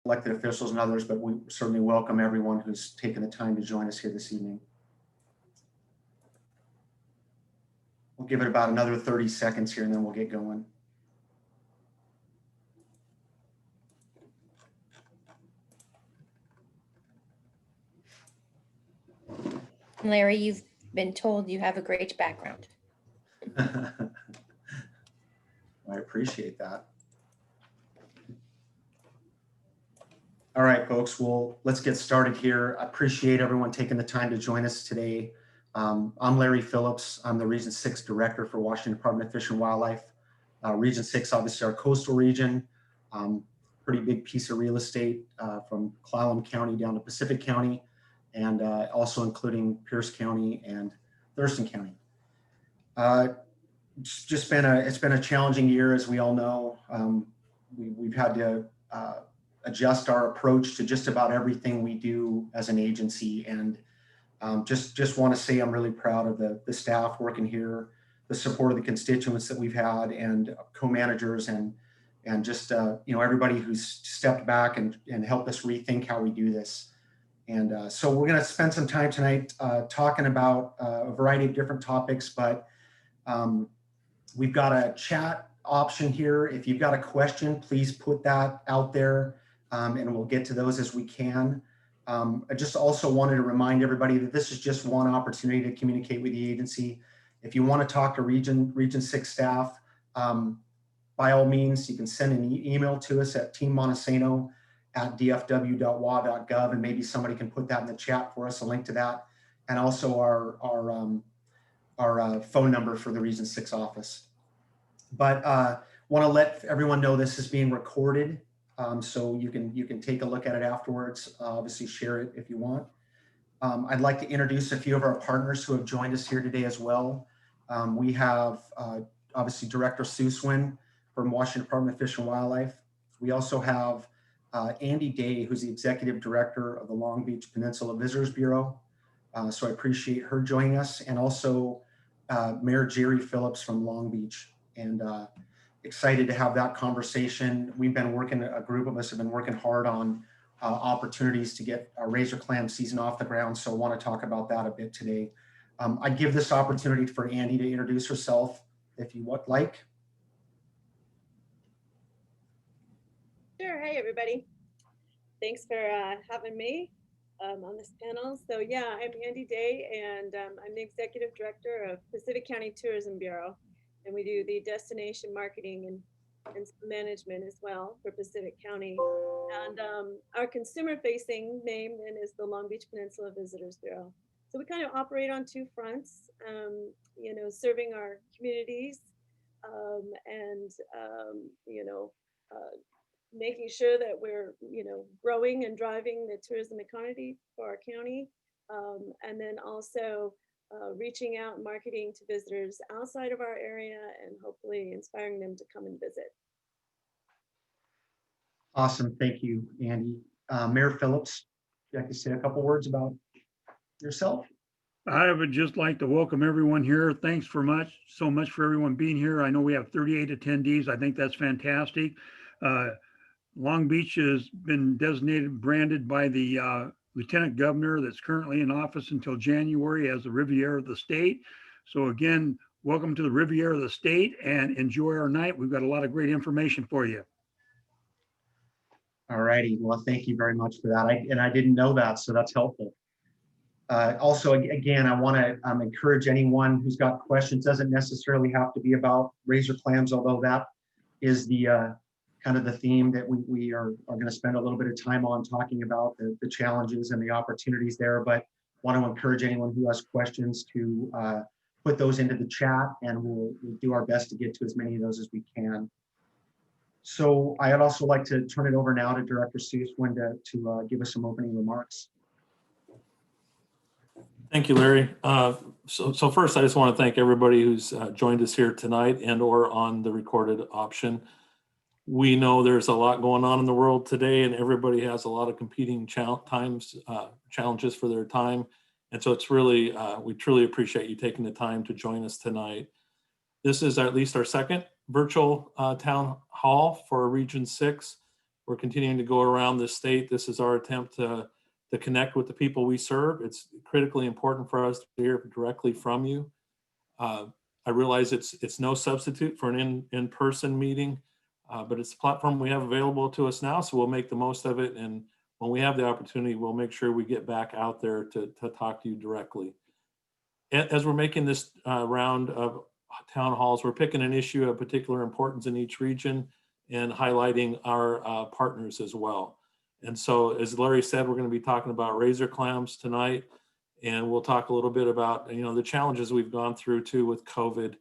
elected officials and others, but we certainly welcome everyone who's taken the time to join us here this evening. We'll give it about another 30 seconds here and then we'll get going. Larry, you've been told you have a great background. I appreciate that. All right, folks, well, let's get started here. I appreciate everyone taking the time to join us today. I'm Larry Phillips. I'm the Region 6 Director for Washington Department of Fish and Wildlife. Region 6, obviously our coastal region, pretty big piece of real estate from Clallam County down to Pacific County, and also including Pierce County and Thurston County. It's been a challenging year, as we all know. We've had to adjust our approach to just about everything we do as an agency, and just want to say I'm really proud of the staff working here, the support of the constituents that we've had, and co-managers, and just everybody who's stepped back and helped us rethink how we do this. And so we're going to spend some time tonight talking about a variety of different topics, but we've got a chat option here. If you've got a question, please put that out there, and we'll get to those as we can. I just also wanted to remind everybody that this is just one opportunity to communicate with the agency. If you want to talk to Region 6 staff, by all means, you can send an email to us at teammontesano@dfw.wa.gov, and maybe somebody can put that in the chat for us, a link to that, and also our phone number for the Region 6 office. But want to let everyone know this is being recorded, so you can take a look at it afterwards. Obviously, share it if you want. I'd like to introduce a few of our partners who have joined us here today as well. We have obviously Director Susewind from Washington Department of Fish and Wildlife. We also have Andi Day, who's the Executive Director of the Long Beach Peninsula Visitors Bureau. So I appreciate her joining us, and also Mayor Jerry Phillips from Long Beach, and excited to have that conversation. We've been working, a group of us have been working hard on opportunities to get our razor clam season off the ground, so I want to talk about that a bit today. I give this opportunity for Andi to introduce herself, if you would like. Sure. Hey, everybody. Thanks for having me on this panel. So yeah, I'm Andi Day, and I'm the Executive Director of Pacific County Tourism Bureau, and we do the destination marketing and management as well for Pacific County. And our consumer-facing name then is the Long Beach Peninsula Visitors Bureau. So we kind of operate on two fronts, serving our communities and making sure that we're, growing and driving the tourism economy for our county, and then also reaching out and marketing to visitors outside of our area and hopefully inspiring them to come and visit. Awesome, thank you, Andi. Mayor Phillips, would you like to say a couple words about yourself? I would just like to welcome everyone here. Thanks so much for everyone being here. I know we have 38 attendees. I think that's fantastic. Long Beach has been branded by the Lieutenant Governor that's currently in office until January as the Riviera of the state. So again, welcome to the Riviera of the state, and enjoy our night. We've got a lot of great information for you. All righty, well, thank you very much for that. I didn't know that, so that's helpful. Also, again, I want to encourage anyone who's got questions. Doesn't necessarily have to be about razor clams, although that is the kind of the theme that we are going to spend a little bit of time on, talking about the challenges and the opportunities there. But want to encourage anyone who has questions to put those into the chat, and we'll do our best to get to as many of those as we can. So I'd also like to turn it over now to Director Susewind to give us some opening remarks. Thank you, Larry. So first, I just want to thank everybody who's joined us here tonight and or on the recorded option. We know there's a lot going on in the world today, and everybody has a lot of competing challenges for their time. And so it's really, we truly appreciate you taking the time to join us tonight. This is at least our second virtual town hall for Region 6. We're continuing to go around the state. This is our attempt to connect with the people we serve. It's critically important for us to hear directly from you. I realize it's no substitute for an in-person meeting, but it's a platform we have available to us now, so we'll make the most of it. And when we have the opportunity, we'll make sure we get back out there to talk to you directly. As we're making this round of town halls, we're picking an issue of particular importance in each region and highlighting our partners as well. And so, as Larry said, we're going to be talking about razor clams tonight, and we'll talk a little bit about, the challenges we've gone through too with COVID.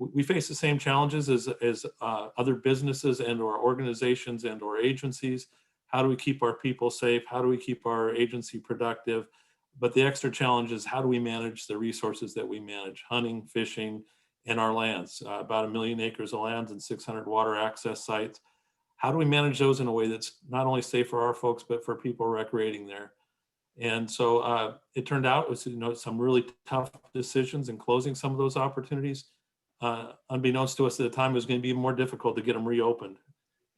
We face the same challenges as other businesses and or organizations and or agencies. How do we keep our people safe? How do we keep our agency productive? But the extra challenge is, how do we manage the resources that we manage? Hunting, fishing, and our lands, about 1 million acres of lands and 600 water access sites. How do we manage those in a way that's not only safe for our folks, but for people recreating there? And so it turned out it was, some really tough decisions in closing some of those opportunities. Unbeknownst to us at the time, it was going to be more difficult to get them reopened.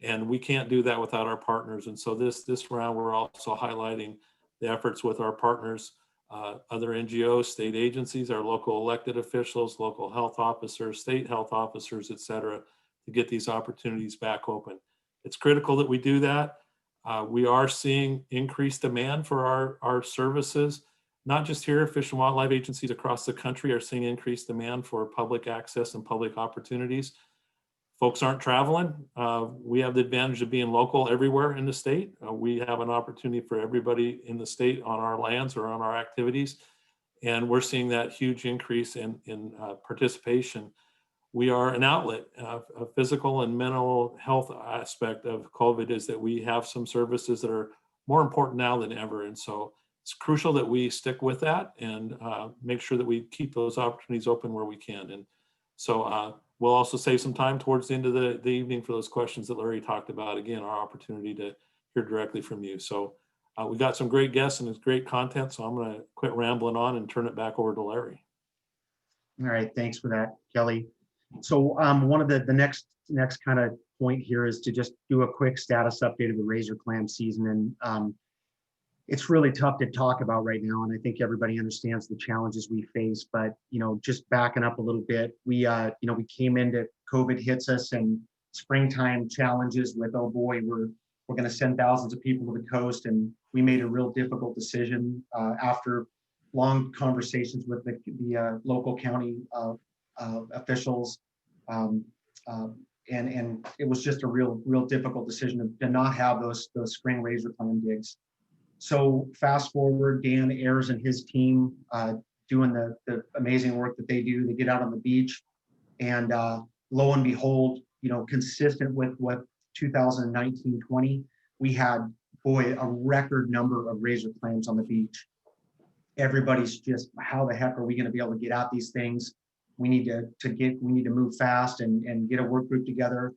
And we can't do that without our partners. And so this round, we're also highlighting the efforts with our partners, other NGOs, state agencies, our local elected officials, local health officers, state health officers, et cetera, to get these opportunities back open. It's critical that we do that. We are seeing increased demand for our services, not just here. Fish and wildlife agencies across the country are seeing increased demand for public access and public opportunities. Folks aren't traveling. We have the advantage of being local everywhere in the state. We have an opportunity for everybody in the state on our lands or on our activities. And we're seeing that huge increase in participation. We are an outlet. A physical and mental health aspect of COVID is that we have some services that are more important now than ever. And so it's crucial that we stick with that and make sure that we keep those opportunities open where we can. And so we'll also save some time towards the end of the evening for those questions that Larry talked about. Again, our opportunity to hear directly from you. So we got some great guests and it's great content. So I'm going to quit rambling on and turn it back over to Larry. All right, thanks for that, Kelly. So one of the next kind of point here is to just do a quick status update of the razor clam season. And it's really tough to talk about right now. And I think everybody understands the challenges we face, but, just backing up a little bit, we came into COVID hits us and springtime challenges with, oh boy, we're going to send thousands of people to the coast. And we made a real difficult decision after long conversations with the local county officials. And it was just a real difficult decision to not have those spring razor clam digs. So fast forward, Dan Ayers and his team doing the amazing work that they do. They get out on the beach, and lo and behold, consistent with what 2019-20, we had, a record number of razor clams on the beach. Everybody's just, how the heck are we going to be able to get at these things? We need to move fast and get a work group together.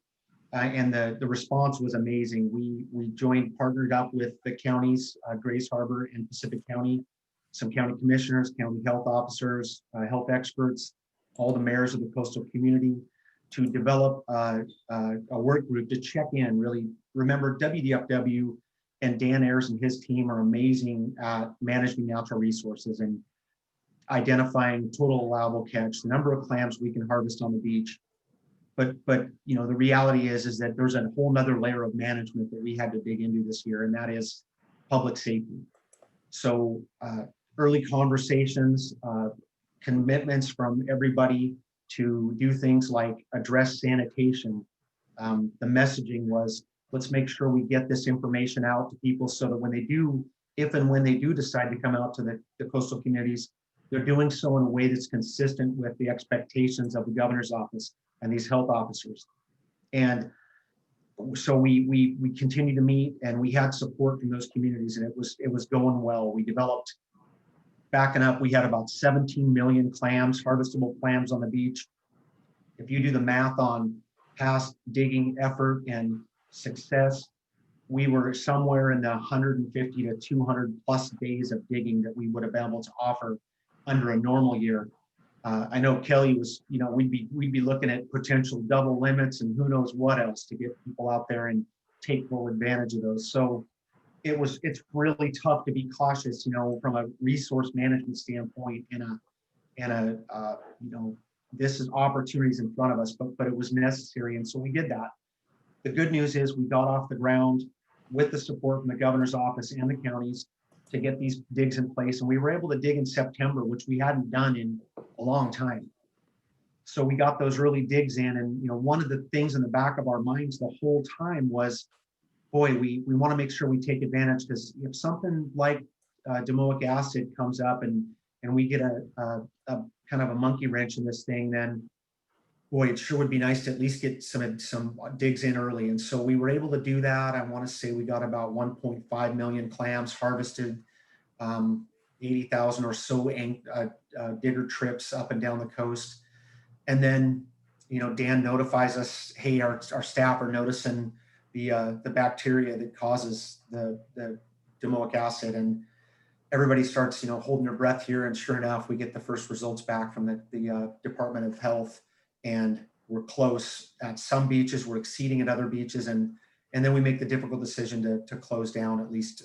And the response was amazing. We partnered up with the counties, Grace Harbor and Pacific County, some county commissioners, county health officers, health experts, all the mayors of the coastal community to develop a work group to check in. Really, remember, WDFW and Dan Ayers and his team are amazing at managing natural resources and identifying total allowable catch, the number of clams we can harvest on the beach. But the reality is that there's a whole nother layer of management that we had to dig into this year, and that is public safety. So early conversations, commitments from everybody to do things like address sanitation. The messaging was, let's make sure we get this information out to people so that when they do, if and when they do decide to come out to the coastal communities, they're doing so in a way that's consistent with the expectations of the governor's office and these health officers. And so we continue to meet, and we had support from those communities, and it was going well. We developed, backing up, we had about 17 million clams, harvestable clams on the beach. If you do the math on past digging effort and success, we were somewhere in the 150 to 200 plus days of digging that we would have been able to offer under a normal year. I know Kelly was, we'd be looking at potential double limits and who knows what else to get people out there and take full advantage of those. So it's really tough to be cautious, from a resource management standpoint this is opportunities in front of us, but it was necessary. And so we did that. The good news is we got off the ground with the support from the governor's office and the counties to get these digs in place. And we were able to dig in September, which we hadn't done in a long time. So we got those early digs in. And, one of the things in the back of our minds the whole time was, boy, we want to make sure we take advantage, because if something like domoic acid comes up and we get a kind of a monkey wrench in this thing, then boy, it sure would be nice to at least get some digs in early. And so we were able to do that. I want to say we got about 1.5 million clams harvested, 80,000 or so digger trips up and down the coast. And then, Dan notifies us, hey, our staff are noticing the bacteria that causes the domoic acid, and everybody starts, holding their breath here. And sure enough, we get the first results back from the Department of Health, and we're close at some beaches, we're exceeding at other beaches. And then we make the difficult decision to close down, at least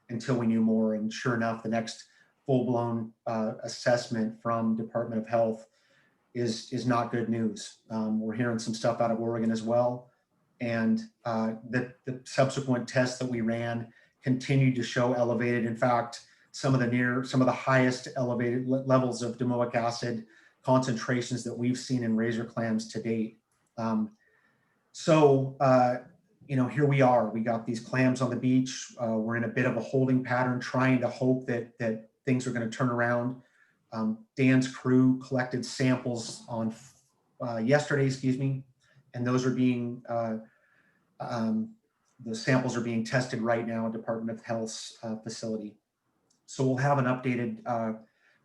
until we knew more. And sure enough, the next full-blown assessment from Department of Health is not good news. We're hearing some stuff out of Oregon as well. And the subsequent tests that we ran continued to show elevated. In fact, some of the highest elevated levels of domoic acid concentrations that we've seen in razor clams to date. Here we are. We got these clams on the beach. We're in a bit of a holding pattern, trying to hope that things are going to turn around. Dan's crew collected samples on yesterday, and those are being the samples are being tested right now at Department of Health's facility. So we'll have an updated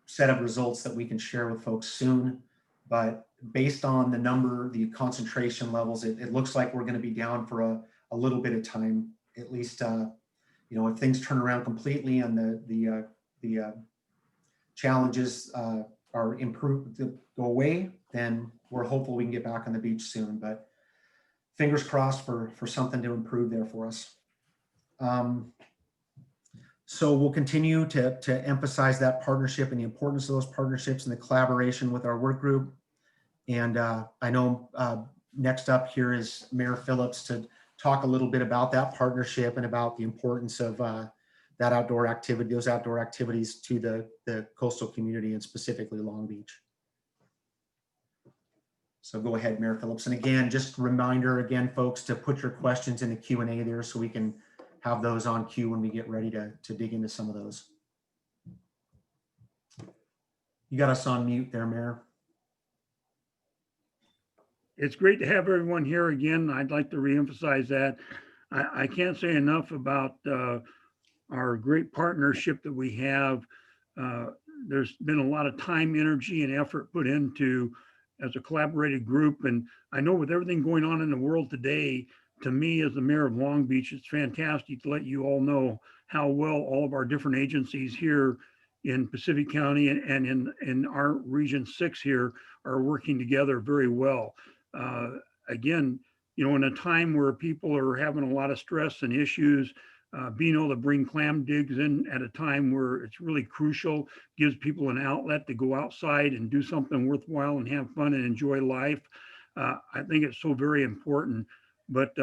set of results that we can share with folks soon. But based on the concentration levels, it looks like we're going to be down for a little bit of time, at least. If things turn around completely and the challenges are improved, go away, then we're hopeful we can get back on the beach soon. But fingers crossed for something to improve there for us. So we'll continue to emphasize that partnership and the importance of those partnerships and the collaboration with our work group. And I know next up here is Mayor Phillips to talk a little bit about that partnership and about the importance of those outdoor activities to the coastal community and specifically Long Beach. So go ahead, Mayor Phillips. And again, just a reminder folks, to put your questions in the Q&A there so we can have those on cue when we get ready to dig into some of those. You got us on mute there, Mayor. It's great to have everyone here again. I'd like to reemphasize that. I can't say enough about our great partnership that we have. There's been a lot of time, energy, and effort put into as a collaborated group. And I know with everything going on in the world today, to me as the mayor of Long Beach, it's fantastic to let you all know how well all of our different agencies here in Pacific County and in our Region 6 here are working together very well. Again, in a time where people are having a lot of stress and issues, being able to bring clam digs in at a time where it's really crucial, gives people an outlet to go outside and do something worthwhile and have fun and enjoy life. I think it's so very important. But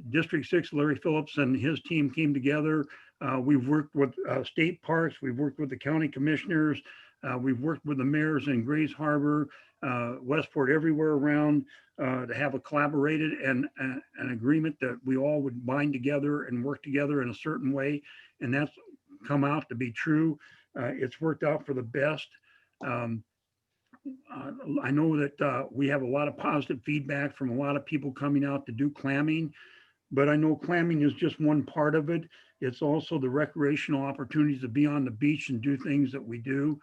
District 6, Larry Phillips and his team came together. We've worked with state parks. We've worked with the county commissioners. We've worked with the mayors in Grays Harbor, Westport, everywhere around to have a collaborated and an agreement that we all would bind together and work together in a certain way. And that's come out to be true. It's worked out for the best. I know that we have a lot of positive feedback from a lot of people coming out to do clamming, but I know clamming is just one part of it. It's also the recreational opportunities to be on the beach and do things that we do.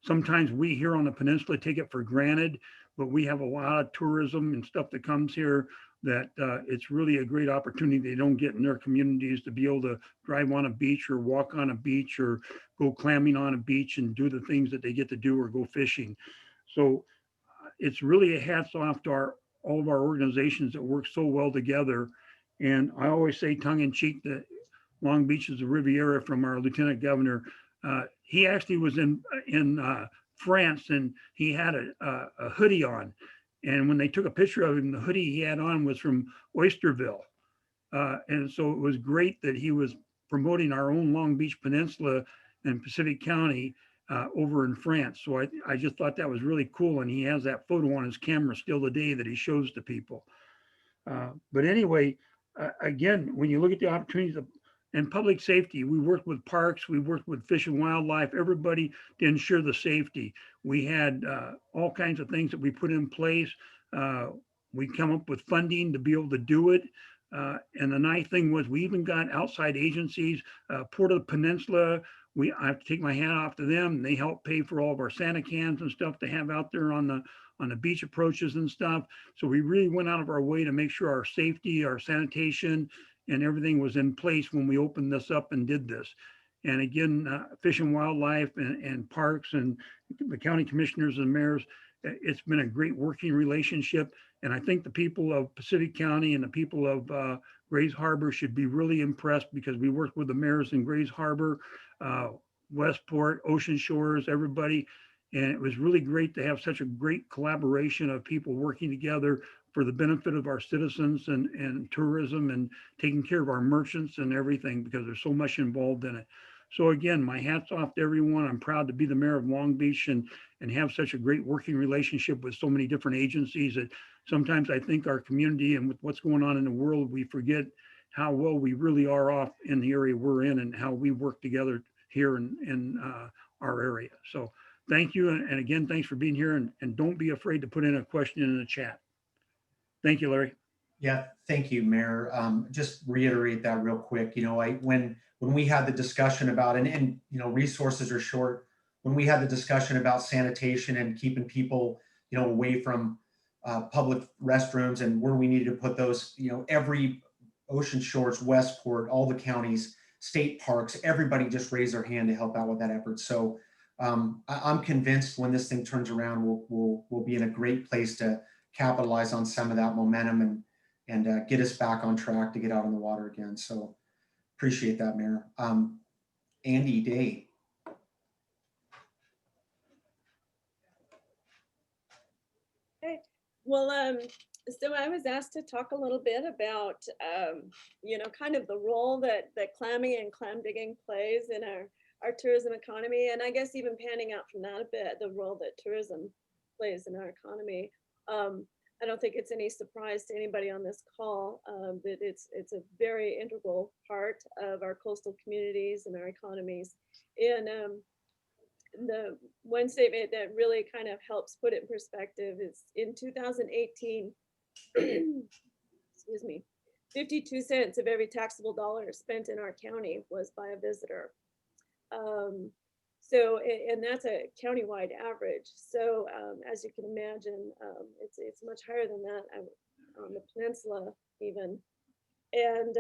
Sometimes we here on the peninsula take it for granted, but we have a lot of tourism and stuff that comes here that it's really a great opportunity they don't get in their communities, to be able to drive on a beach or walk on a beach or go clamming on a beach and do the things that they get to do or go fishing. So it's really a hats off to all of our organizations that work so well together. And I always say tongue in cheek that Long Beach is a Riviera from our Lieutenant Governor. He actually was in France, and he had a hoodie on. And when they took a picture of him, the hoodie he had on was from Oysterville. And so it was great that he was promoting our own Long Beach Peninsula and Pacific County over in France. So I just thought that was really cool. And he has that photo on his camera still today that he shows to people. But anyway, again, when you look at the opportunities and public safety, we worked with parks, we worked with Fish and Wildlife, everybody to ensure the safety. We had all kinds of things that we put in place. We come up with funding to be able to do it. And the nice thing was we even got outside agencies, Port of the Peninsula. I have to take my hat off to them. They help pay for all of our Santa cans and stuff to have out there on the beach approaches and stuff. So we really went out of our way to make sure our safety, our sanitation, and everything was in place when we opened this up and did this. And again, Fish and Wildlife and parks and the county commissioners and mayors, it's been a great working relationship. And I think the people of Pacific County and the people of Grays Harbor should be really impressed, because we worked with the mayors in Grays Harbor, Westport, Ocean Shores, everybody. And it was really great to have such a great collaboration of people working together for the benefit of our citizens and tourism and taking care of our merchants and everything, because there's so much involved in it. So again, my hat's off to everyone. I'm proud to be the mayor of Long Beach and have such a great working relationship with so many different agencies that sometimes I think our community and with what's going on in the world, we forget how well we really are off in the area we're in and how we work together here in our area. So thank you. And again, thanks for being here, and don't be afraid to put in a question in the chat. Thank you, Larry. Yeah, thank you, Mayor. Just reiterate that real quick. When we had the discussion about, and resources are short, when we had the discussion about sanitation and keeping people, away from public restrooms and where we needed to put those, every Ocean Shores, Westport, all the counties, state parks, everybody just raised their hand to help out with that effort. So I'm convinced when this thing turns around, we'll be in a great place to capitalize on some of that momentum and get us back on track to get out on the water again. So appreciate that, Mayor. Andi Day. Okay. Well, so I was asked to talk a little bit about, kind of the role that clamming and clam digging plays in our tourism economy. And I guess even panning out from that a bit, the role that tourism plays in our economy. I don't think it's any surprise to anybody on this call that it's a very integral part of our coastal communities and our economies. And the one statement that really kind of helps put it in perspective is in 2018, excuse me, 52 cents of every taxable dollar spent in our county was by a visitor. So, and that's a countywide average. So as you can imagine, it's much higher than that on the peninsula even. And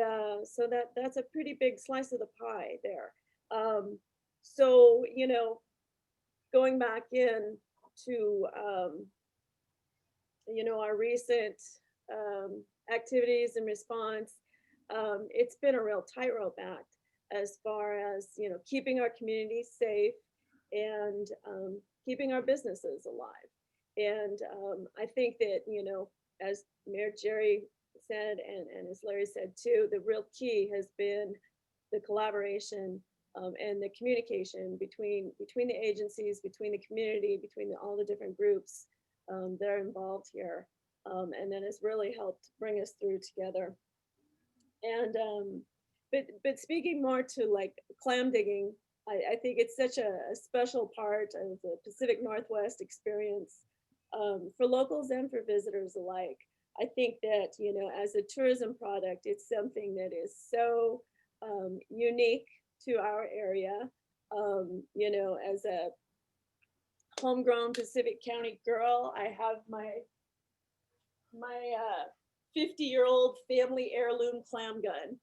so that's a pretty big slice of the pie there. So, going back in to, our recent activities and response, it's been a real tightrope act as far as, keeping our communities safe and keeping our businesses alive. And I think that, as Mayor Jerry said, and as Larry said too, the real key has been the collaboration and the communication between the agencies, between the community, between all the different groups that are involved here. And that has really helped bring us through together. And but speaking more to like clam digging, I think it's such a special part of the Pacific Northwest experience for locals and for visitors alike. I think that, as a tourism product, it's something that is so unique to our area. As a homegrown Pacific County girl, I have my 50-year-old family heirloom clam gun,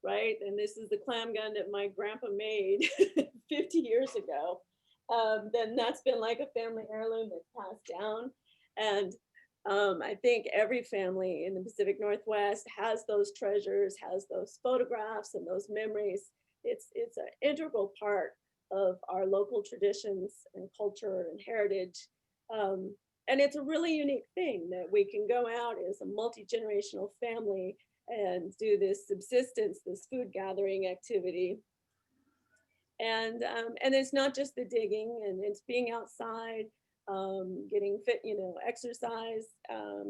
right? And this is the clam gun that my grandpa made 50 years ago. Then that's been like a family heirloom that's passed down. And I think every family in the Pacific Northwest has those treasures, has those photographs and those memories. It's an integral part of our local traditions and culture and heritage. And it's a really unique thing that we can go out as a multi-generational family and do this subsistence, this food gathering activity. And it's not just the digging, and it's being outside, getting fit, exercise,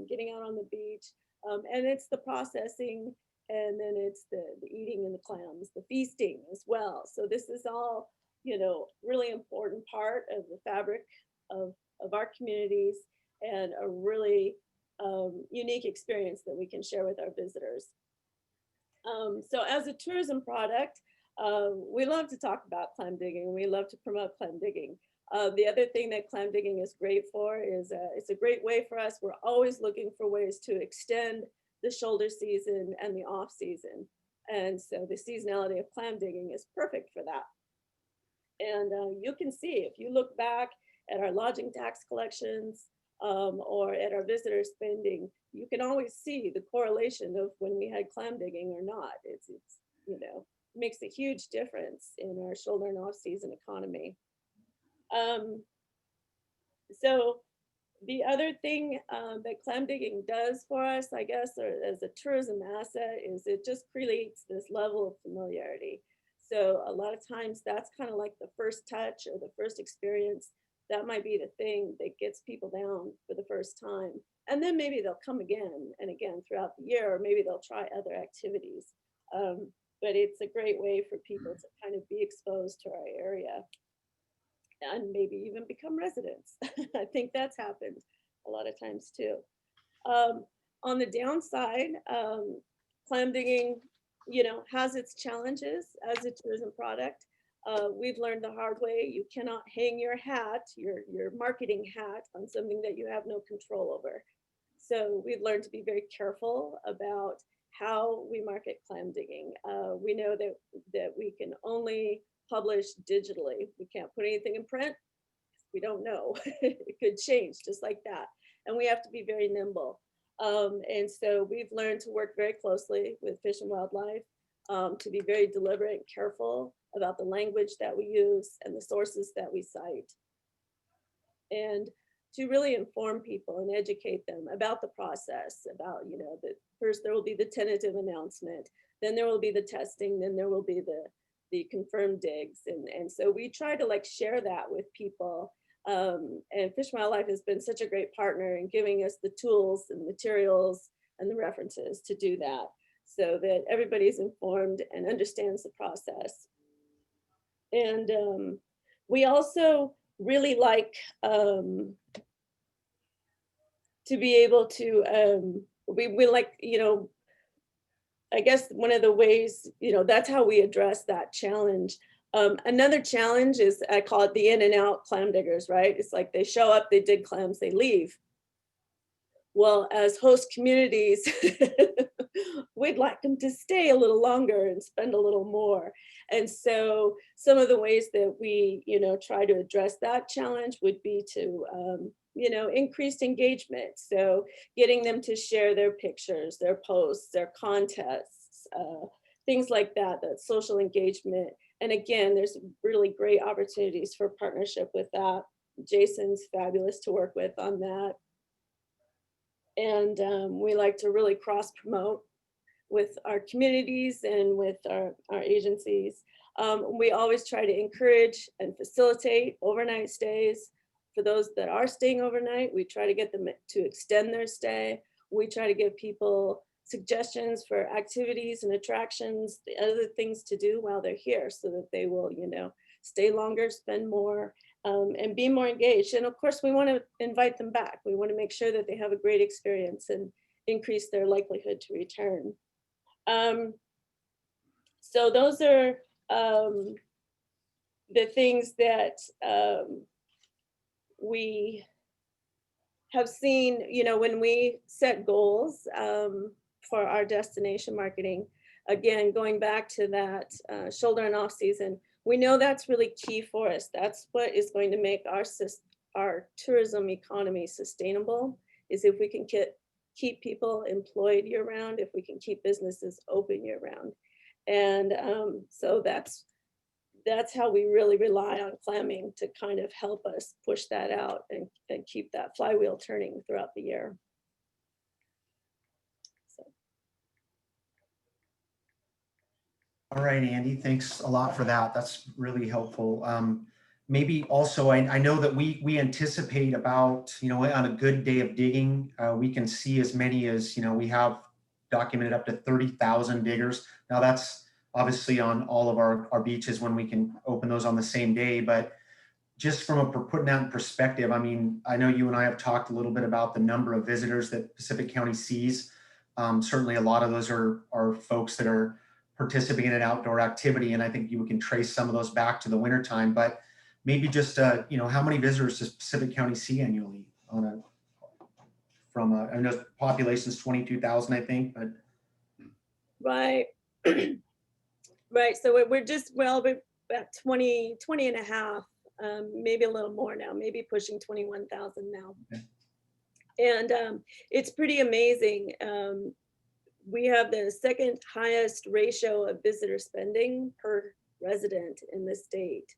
getting out on the beach, and it's the processing, and then it's the eating and the clams, the feasting as well. So this is all, really important part of the fabric of our communities, and a really unique experience that we can share with our visitors. So as a tourism product, we love to talk about clam digging. We love to promote clam digging. The other thing that clam digging is great for is it's a great way for us. We're always looking for ways to extend the shoulder season and the off season. And so the seasonality of clam digging is perfect for that. And you can see, if you look back at our lodging tax collections or at our visitor spending, you can always see the correlation of when we had clam digging or not. It's makes a huge difference in our shoulder and off season economy. So the other thing that clam digging does for us, I guess, or as a tourism asset, is it just creates this level of familiarity. So a lot of times that's kind of like the first touch or the first experience. That might be the thing that gets people down for the first time. And then maybe they'll come again and again throughout the year, or maybe they'll try other activities. But it's a great way for people to kind of be exposed to our area and maybe even become residents. I think that's happened a lot of times too. On the downside, clam digging, has its challenges as a tourism product. We've learned the hard way. You cannot hang your hat, your marketing hat, on something that you have no control over. So we've learned to be very careful about how we market clam digging. We know that we can only publish digitally. We can't put anything in print. We don't know. It could change just like that. And we have to be very nimble. And so we've learned to work very closely with Fish and Wildlife, to be very deliberate and careful about the language that we use and the sources that we cite. And to really inform people and educate them about the process, about, that first there will be the tentative announcement, then there will be the testing, then there will be the confirmed digs. And so we try to share that with people. And Fish and Wildlife has been such a great partner in giving us the tools and materials and the references to do that, so that everybody's informed and understands the process. And we also really like to be able to, we like, I guess one of the ways, that's how we address that challenge. Another challenge is, I call it the in and out clam diggers, right? It's like they show up, they dig clams, they leave. Well, as host communities, we'd like them to stay a little longer and spend a little more. And so some of the ways that we, try to address that challenge would be to, increased engagement. So getting them to share their pictures, their posts, their contests, things like that, that social engagement. And again, there's really great opportunities for partnership with that. Jason's fabulous to work with on that. And we like to really cross promote with our communities and with our agencies. We always try to encourage and facilitate overnight stays. For those that are staying overnight, we try to get them to extend their stay. We try to give people suggestions for activities and attractions, the other things to do while they're here, so that they will, stay longer, spend more, and be more engaged. And of course, we want to invite them back. We want to make sure that they have a great experience and increase their likelihood to return. So those are the things that we have seen, when we set goals for our destination marketing. Again, going back to that shoulder and off season, we know that's really key for us. That's what is going to make our tourism economy sustainable, is if we can keep people employed year round, if we can keep businesses open year round. And so that's how we really rely on clamming to kind of help us push that out and keep that flywheel turning throughout the year. So. All right, Andi, thanks a lot for that. That's really helpful. Maybe also, I know that we anticipate about, on a good day of digging, we can see as many as, we have documented up to 30,000 diggers. Now that's obviously on all of our beaches when we can open those on the same day, but just from putting that in perspective, I mean, I know you and I have talked a little bit about the number of visitors that Pacific County sees. Certainly a lot of those are folks that are participating in outdoor activity, and I think you can trace some of those back to the wintertime, but maybe just, how many visitors does Pacific County see annually I know population is 22,000, I think, but. Right. Right. So we're just, well, we're about 20 and a half, maybe a little more now, maybe pushing 21,000 now. Okay. And it's pretty amazing. We have the second highest ratio of visitor spending per resident in the state.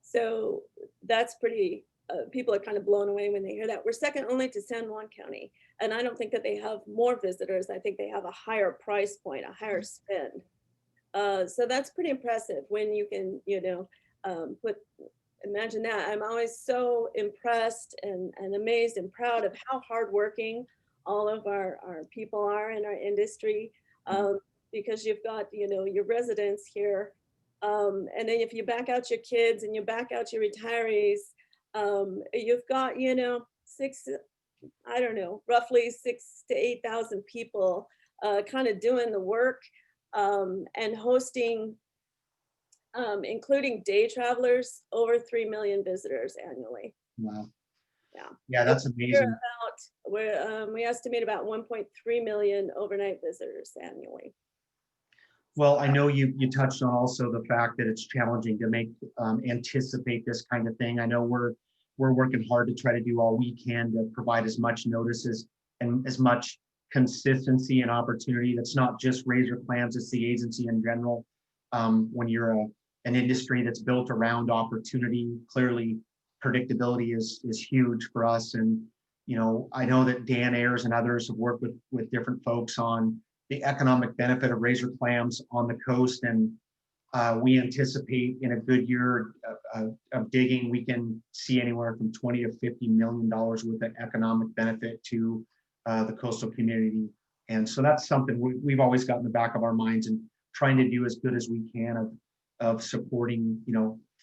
So that's pretty, people are kind of blown away when they hear that. We're second only to San Juan County. And I don't think that they have more visitors. I think they have a higher price point, a higher spend. So that's pretty impressive when you can, imagine that. I'm always so impressed and amazed and proud of how hardworking all of our people are in our industry, because you've got, your residents here. And then if you back out your kids and you back out your retirees, you've got, roughly 6,000 to 8,000 people kind of doing the work and hosting, including day travelers, over 3 million visitors annually. Wow. Yeah. Yeah, that's amazing. We estimate about 1.3 million overnight visitors annually. Well, I know you touched on also the fact that it's challenging to anticipate this kind of thing. I know we're working hard to try to do all we can to provide as much notices and as much consistency and opportunity. That's not just Razor Clams, it's the agency in general. When you're an industry that's built around opportunity, clearly predictability is huge for us. And, I know that Dan Ayers and others have worked with different folks on the economic benefit of Razor Clams on the coast. And we anticipate in a good year of digging, we can see anywhere from $20 to $50 million worth of economic benefit to the coastal community. And so that's something we've always got in the back of our minds and trying to do as good as we can of supporting,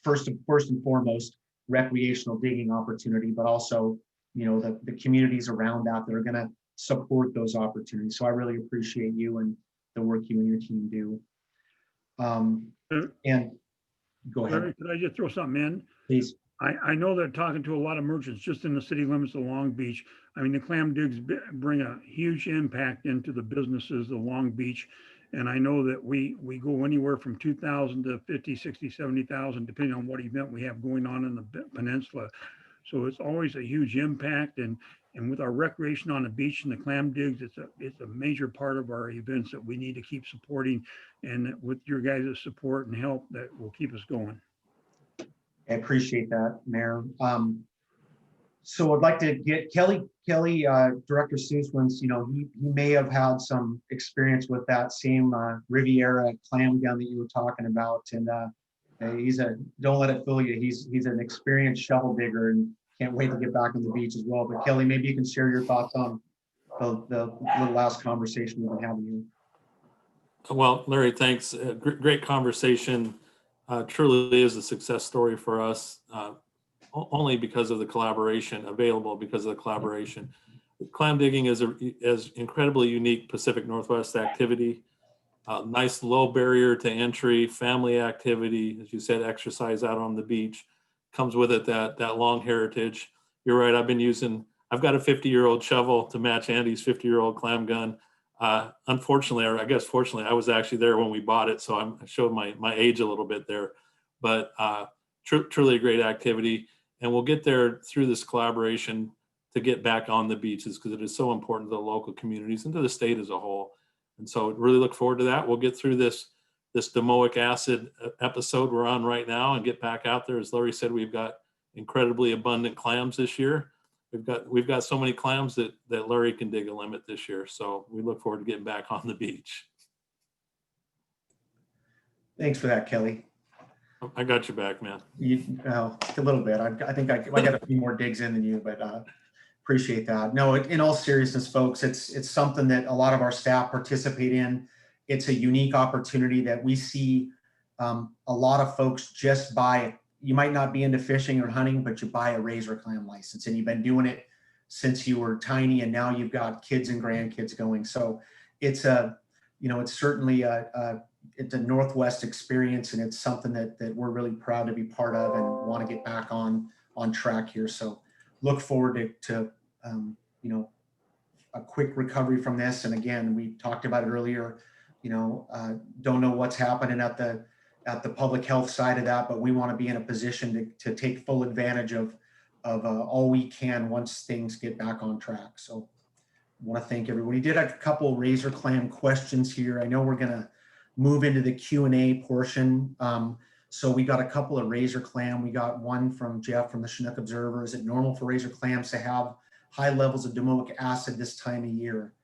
first and foremost, recreational digging opportunity, but also, the communities around that are going to support those opportunities. So I really appreciate you and the work you and your team do. And go ahead. Larry, could I just throw something in? Please. I know they're talking to a lot of merchants just in the city limits of Long Beach. I mean, the clam digs bring a huge impact into the businesses of Long Beach. And I know that we go anywhere from 2,000 to 50, 60, 70,000, depending on what event we have going on in the peninsula. So it's always a huge impact. And with our recreation on the beach and the clam digs, it's a major part of our events that we need to keep supporting. And with your guys' support and help, that will keep us going. I appreciate that, Mayor. So I'd like to get Kelly, Director Susewind, he may have had some experience with that same Riviera clam gun that you were talking about. And don't let it fool you, he's an experienced shovel digger and can't wait to get back on the beach as well. But Kelly, maybe you can share your thoughts on the little last conversation we've been having here. Well, Larry, thanks. Great conversation. Truly is a success story for us, only because of the collaboration available, because of the collaboration. Clam digging is an incredibly unique Pacific Northwest activity. Nice low barrier to entry, family activity, as you said, exercise out on the beach. Comes with it that long heritage. You're right, I've got a 50-year-old shovel to match Andy's 50-year-old clam gun. Unfortunately, or I guess fortunately, I was actually there when we bought it, so I showed my age a little bit there. But truly a great activity, and we'll get there through this collaboration to get back on the beaches, because it is so important to the local communities and to the state as a whole. And so really look forward to that. We'll get through this domoic acid episode we're on right now and get back out there. As Larry said, we've got incredibly abundant clams this year. We've got so many clams that Larry can dig a limit this year. So we look forward to getting back on the beach. Thanks for that, Kelly. I got you back, man. A little bit. I think I got a few more digs in than you, but appreciate that. No, in all seriousness, folks, it's something that a lot of our staff participate in. It's a unique opportunity that we see a lot of folks just buy. You might not be into fishing or hunting, but you buy a razor clam license, and you've been doing it since you were tiny, and now you've got kids and grandkids going. So it's it's certainly it's a Northwest experience, and it's something that we're really proud to be part of and want to get back on track here. So look forward to a quick recovery from this. And again, we talked about it earlier, don't know what's happening at the public health side of that, but we want to be in a position to take full advantage of all we can once things get back on track. So I want to thank everybody. We did a couple razor clam questions here. I know we're going to move into the Q&A portion. So we got a couple of razor clam. We got one from Jeff from the Chinook Observer. Is it normal for razor clams to have high levels of domoic acid this time of year?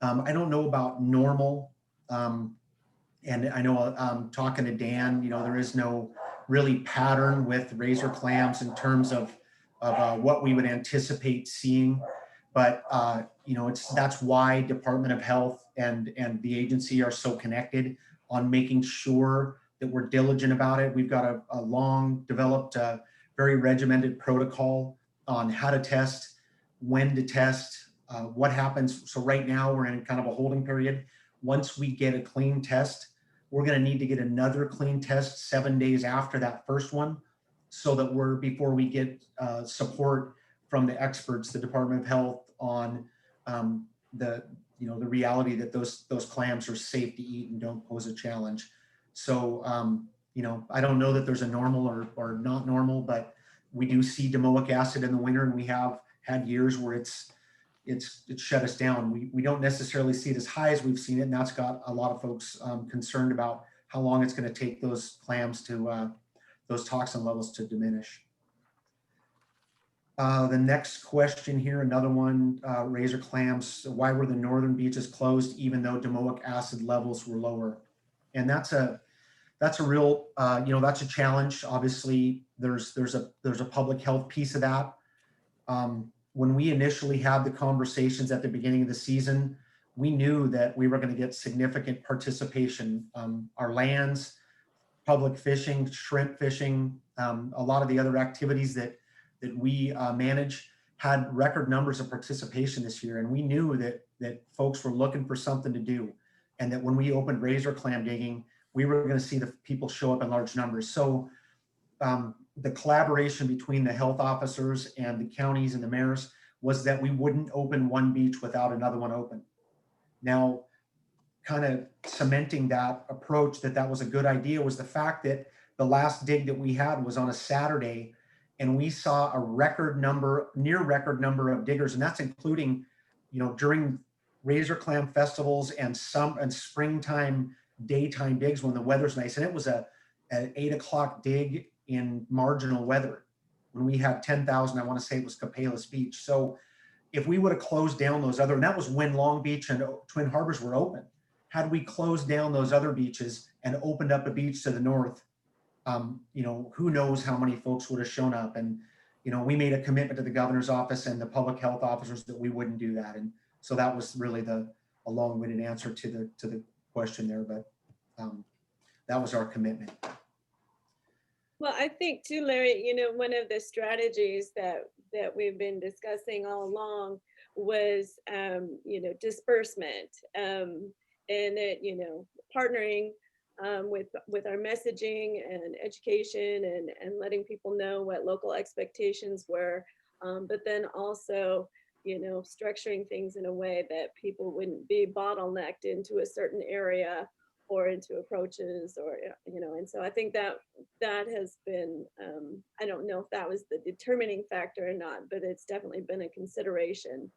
I don't know about normal. And I know talking to Dan, there is no really pattern with razor clams in terms of what we would anticipate seeing. But that's why Department of Health and the agency are so connected on making sure that we're diligent about it. We've got a long developed, very regimented protocol on how to test, when to test, what happens. So right now we're in kind of a holding period. Once we get a clean test, we're going to need to get another clean test 7 days after that first one, so that before we get support from the experts, the Department of Health, on the reality that those clams are safe to eat and don't pose a challenge. So I don't know that there's a normal or not normal, but we do see domoic acid in the winter, and we have had years where it's shut us down. We don't necessarily see it as high as we've seen it, and that's got a lot of folks concerned about how long it's going to take those clams to those toxin levels to diminish. The next question here, another one, razor clams. Why were the northern beaches closed even though domoic acid levels were lower? And that's a real, that's a challenge. Obviously, there's a public health piece of that. When we initially had the conversations at the beginning of the season, we knew that we were going to get significant participation. Our lands, public fishing, shrimp fishing, a lot of the other activities that we manage had record numbers of participation this year. And we knew that folks were looking for something to do. And that when we opened razor clam digging, we were going to see the people show up in large numbers. So the collaboration between the health officers and the counties and the mayors was that we wouldn't open one beach without another one open. Now, kind of cementing that approach that was a good idea was the fact that the last dig that we had was on a Saturday, and we saw a near record number of diggers, and that's including, during razor clam festivals and springtime daytime digs when the weather's nice. And it was an 8 o'clock dig in marginal weather when we had 10,000. I want to say it was Capelas Beach. So if we would have closed down those other, and that was when Long Beach and Twin Harbors were open, had we closed down those other beaches and opened up a beach to the north, who knows how many folks would have shown up. And, we made a commitment to the governor's office and the public health officers that we wouldn't do that. And so that was really a long-winded answer to the question there, but that was our commitment. Well, I think too, Larry, one of the strategies that we've been discussing all along was, disbursement, and that, partnering with our messaging and education and letting people know what local expectations were, but then also, structuring things in a way that people wouldn't be bottlenecked into a certain area or into approaches, or, and so I think that that has been, I don't know if that was the determining factor or not, but it's definitely been a consideration.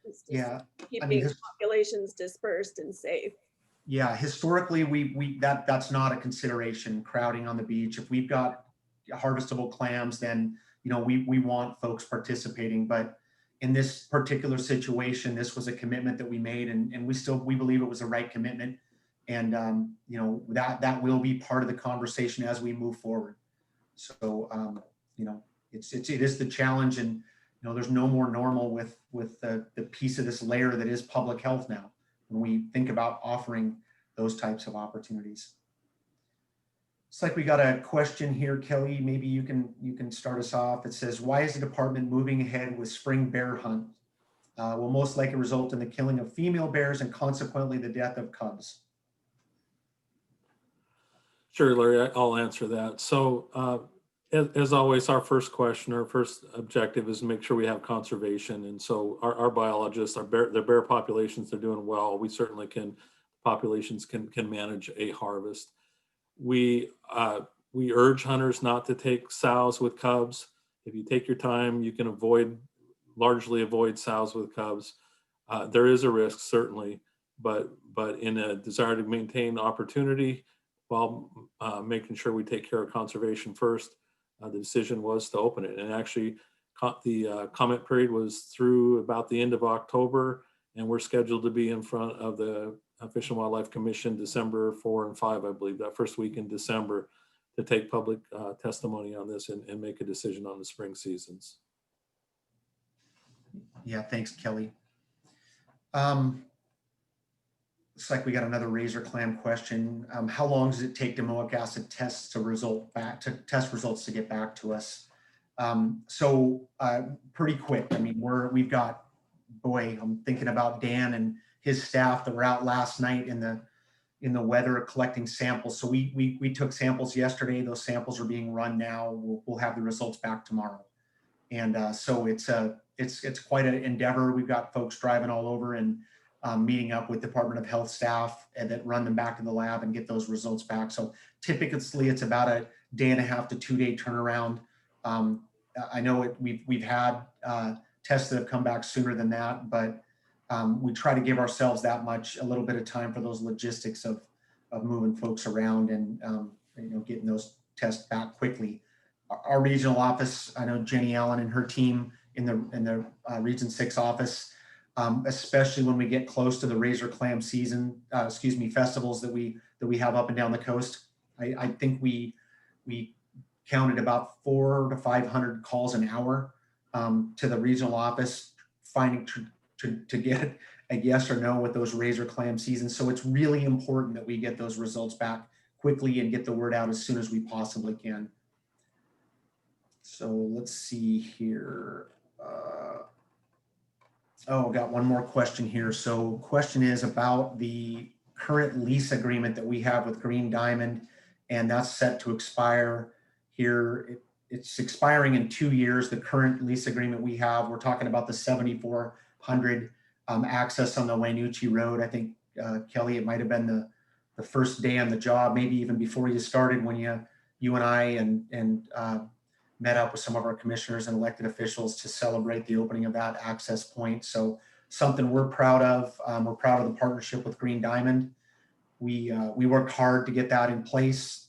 It's just Yeah, I keeping mean, populations dispersed and safe. yeah, historically, that's not a consideration, crowding on the beach. If we've got harvestable clams, then, we want folks participating. But in this particular situation, this was a commitment that we made, and we believe it was the right commitment. And, that will be part of the conversation as we move forward. So, it is the challenge, and, there's no more normal with the piece of this layer that is public health now, when we think about offering those types of opportunities. It's like we got a question here, Kelly. Maybe you can start us off. It says, why is the department moving ahead with spring bear hunt? Will most likely result in the killing of female bears and consequently the death of cubs. Sure, Larry, I'll answer that. So as always, our first objective is to make sure we have conservation. And so our biologists, the bear populations are doing well. We certainly populations can manage a harvest. We urge hunters not to take sows with cubs. If you take your time, you can largely avoid sows with cubs. There is a risk, certainly, but in a desire to maintain opportunity while making sure we take care of conservation first, the decision was to open it. And actually, the comment period was through about the end of October, and we're scheduled to be in front of the Fish and Wildlife Commission December 4 and 5, I believe, that first week in December, to take public testimony on this and make a decision on the spring seasons. Yeah, thanks, Kelly. Looks like we got another razor clam question. How long does it take domoic acid test results to get back to us? So pretty quick. I mean, we've got, I'm thinking about Dan and his staff that were out last night in the weather collecting samples. So we took samples yesterday. Those samples are being run now. We'll have the results back tomorrow. And so it's quite an endeavor. We've got folks driving all over and meeting up with Department of Health staff and that run them back to the lab and get those results back. So typically it's about a day and a half to 2 day turnaround. I know we've had tests that have come back sooner than that, but we try to give ourselves a little bit of time for those logistics of moving folks around and getting those tests back quickly. Our regional office, I know Jenny Allen and her team in the Region 6 office, especially when we get close to the razor clam season, festivals that we have up and down the coast. I think we counted about 400 to 500 calls an hour to the regional office, finding to get a yes or no with those razor clam seasons. So it's really important that we get those results back quickly and get the word out as soon as we possibly can. So let's see here. Got one more question here. So question is about the current lease agreement that we have with Green Diamond, and that's set to expire here. It's expiring in 2 years. The current lease agreement we have, we're talking about the 7400 access on the Wainuchi Road. I think, Kelly, it might've been the first day on the job, maybe even before you started, when you and I and met up with some of our commissioners and elected officials to celebrate the opening of that access point. So something we're proud of. We're proud of the partnership with Green Diamond. We worked hard to get that in place.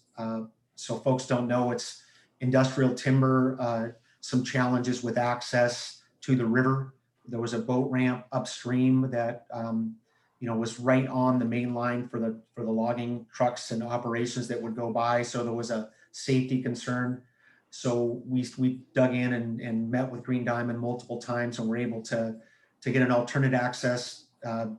So folks don't know, it's industrial timber, some challenges with access to the river. There was a boat ramp upstream that was right on the main line for the logging trucks and operations that would go by. So there was a safety concern. So we dug in and met with Green Diamond multiple times, and we're able to get an alternate access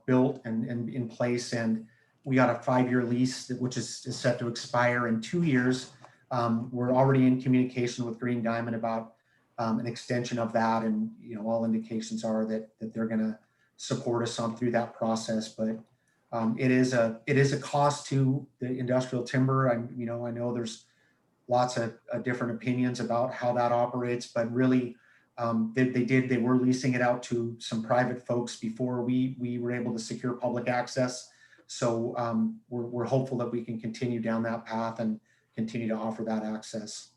built and in place. And we got a 5-year lease, which is set to expire in 2 years. We're already in communication with Green Diamond about an extension of that, and all indications are that they're going to support us on through that process. But it is a cost to the industrial timber. I know there's lots of different opinions about how that operates, but really they were leasing it out to some private folks before we were able to secure public access. So we're hopeful that we can continue down that path and continue to offer that access.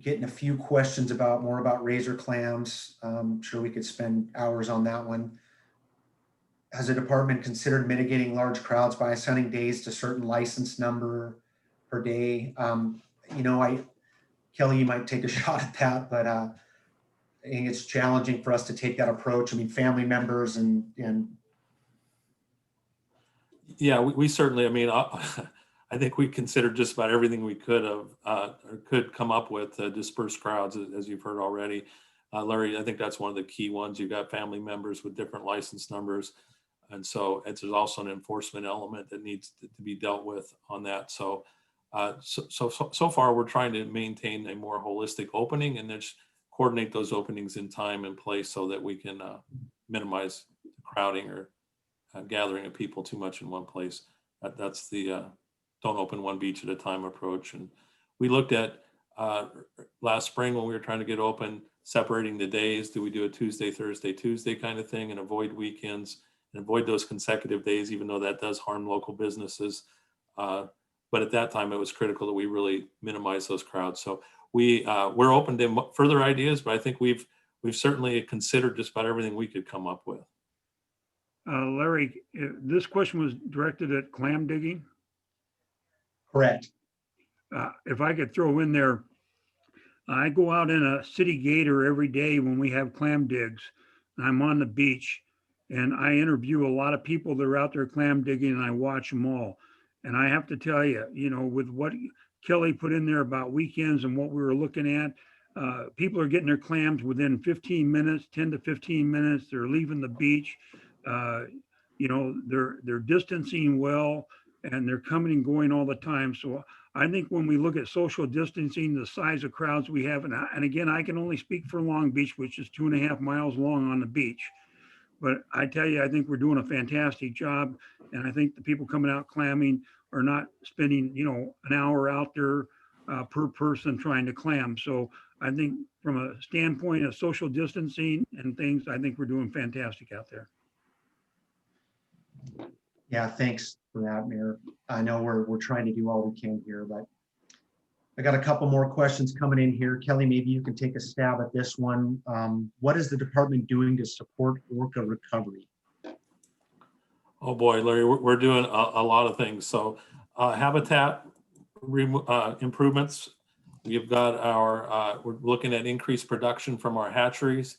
Getting a few questions more about razor clams. I'm sure we could spend hours on that one. Has the department considered mitigating large crowds by assigning days to certain license number per day? Kelly, you might take a shot at that, but I think it's challenging for us to take that approach. I mean, family members and Yeah, we certainly, I mean, I think we considered just about everything we could have, or could come up with to disperse crowds, as you've heard already. Larry, I think that's one of the key ones. You've got family members with different license numbers. And so there's also an enforcement element that needs to be dealt with on that. So far we're trying to maintain a more holistic opening and then just coordinate those openings in time and place so that we can minimize crowding or gathering of people too much in one place. That's the don't open one beach at a time approach. And we looked at last spring when we were trying to get open, separating the days. Do we do a Tuesday, Thursday, Tuesday kind of thing and avoid weekends and avoid those consecutive days, even though that does harm local businesses. But at that time, it was critical that we really minimize those crowds. So we're open to further ideas, but I think we've certainly considered just about everything we could come up with. Larry, this question was directed at clam digging. correct. If I could throw in there, I go out in a city gator every day when we have clam digs. I'm on the beach and I interview a lot of people that are out there clam digging and I watch them all. And I have to tell you, with what Kelly put in there about weekends and what we were looking at, people are getting their clams within 15 minutes, 10 to 15 minutes. They're leaving the beach. They're distancing well and they're coming and going all the time. So I think when we look at social distancing, the size of crowds we have, and again, I can only speak for Long Beach, which is 2.5 miles long on the beach. But I tell you, I think we're doing a fantastic job. And I think the people coming out clamming are not spending, an hour out there per person trying to clam. So I think from a standpoint of social distancing and things, I think we're doing fantastic out there. Yeah, thanks for that, Mayor. I know we're trying to do all we can here, but I got a couple more questions coming in here. Kelly, maybe you can take a stab at this one. What is the department doing to support orca recovery? Oh boy, Larry, we're doing a lot of things. So habitat improvements. We've got we're looking at increased production from our hatcheries.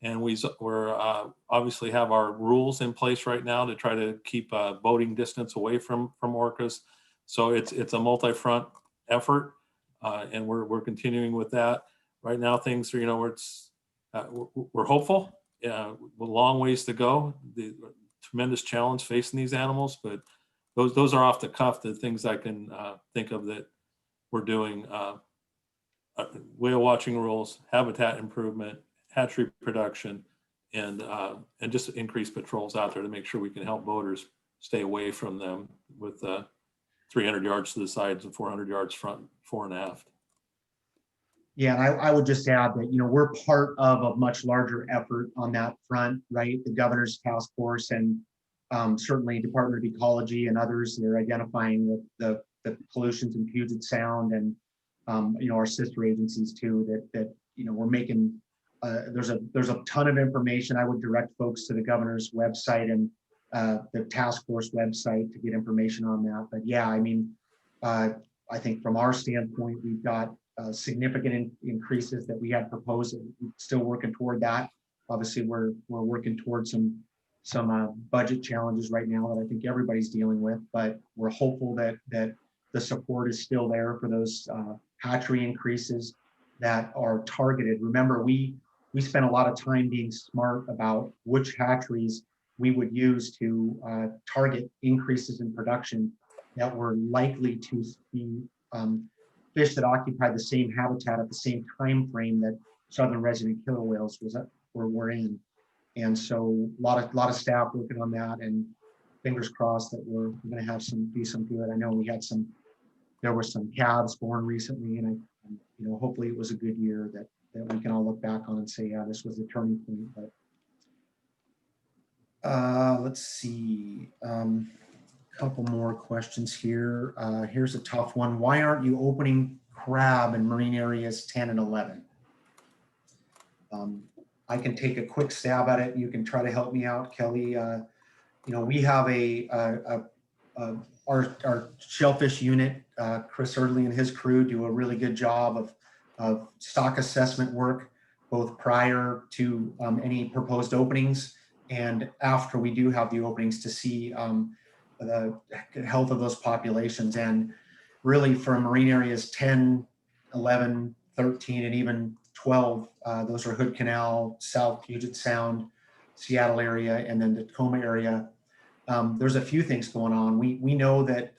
And we're obviously have our rules in place right now to try to keep boating distance away from orcas. So it's a multi-front effort, and we're continuing with that. Right now, things are we're hopeful. A long ways to go. The tremendous challenge facing these animals, but those are off the cuff. The things I can think of that we're doing: whale watching rules, habitat improvement, hatchery production, and just increase patrols out there to make sure we can help boaters stay away from them with 300 yards to the sides and 400 yards front, fore and aft. Yeah, and I would just add that, we're part of a much larger effort on that front, right? The governor's task force and certainly Department of Ecology and others that are identifying the pollutions in Puget Sound and, our sister agencies too, that we're making. There's a ton of information. I would direct folks to the governor's website and the task force website to get information on that. But yeah, I mean, I think from our standpoint, we've got significant increases that we had proposed. We're still working toward that. Obviously, we're working towards some budget challenges right now that I think everybody's dealing with. But we're hopeful that the support is still there for those hatchery increases that are targeted. Remember, we spent a lot of time being smart about which hatcheries we would use to target increases in production that were likely to be fish that occupy the same habitat at the same time frame that southern resident killer whales were in. And so a lot of staff working on that, and fingers crossed that we're going to have some good. I know there were some calves born recently, and hopefully it was a good year that we can all look back on and say, yeah, this was a turning point. Let's see. Couple more questions here. Here's a tough one. Why aren't you opening crab in marine areas 10 and 11? I can take a quick stab at it. You can try to help me out, Kelly. We have our shellfish unit, Chris Erdley and his crew do a really good job of stock assessment work, both prior to any proposed openings and after we do have the openings to see the health of those populations. And really for marine areas 10, 11, 13, and even 12, those are Hood Canal, South Puget Sound, Seattle area, and then the Tacoma area. There's a few things going on. We know that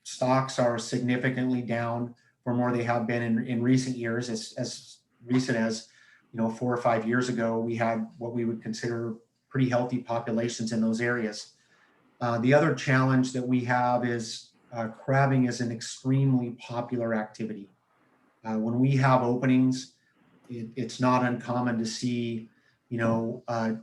stocks are significantly down from where they have been in recent years. As recent as 4 or 5 years ago, we had what we would consider pretty healthy populations in those areas. The other challenge that we have is crabbing is an extremely popular activity. When we have openings, it's not uncommon to see, a